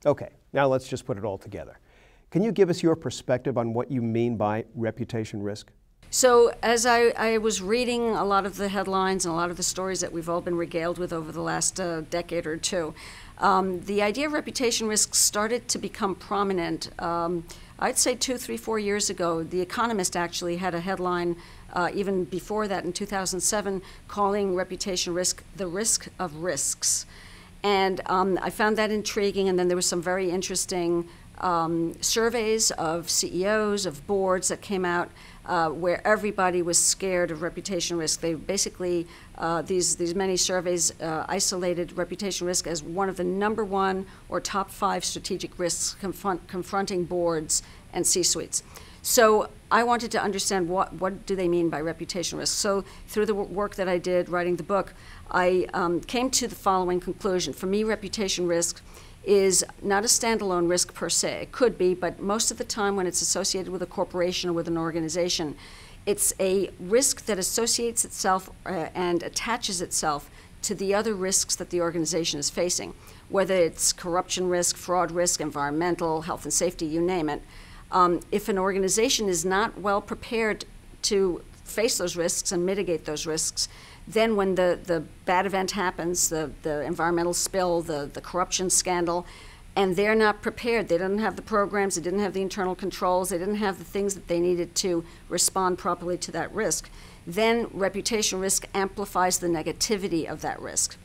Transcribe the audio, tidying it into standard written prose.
Okay, now let's just put it all together. Can you give us your perspective on what you mean by reputation risk? So as I was reading a lot of the headlines and a lot of the stories that we've all been regaled with over the last decade or two, the idea of reputation risk started to become prominent. I'd say 2, 3, 4 years ago. The Economist actually had a headline even before that in 2007 calling reputation risk the risk of risks. And I found that intriguing, and then there was some very interesting surveys of CEOs, of boards that came out where everybody was scared of reputation risk. They basically, these many surveys isolated reputation risk as one of the #1 or top 5 strategic risks confronting boards and C-suites. So I wanted to understand what do they mean by reputation risk. So through the work that I did writing the book, I came to the following conclusion. For me, reputation risk is not a standalone risk per se. It could be, but most of the time when it's associated with a corporation or with an organization, it's a risk that associates itself and attaches itself to the other risks that the organization is facing, whether it's corruption risk, fraud risk, environmental, health and safety, you name it. If an organization is not well prepared to face those risks and mitigate those risks, then when the bad event happens, the environmental spill, the corruption scandal, and they're not prepared, they didn't have the programs, they didn't have the internal controls, they didn't have the things that they needed to respond properly to that risk, then reputation risk amplifies the negativity of that risk.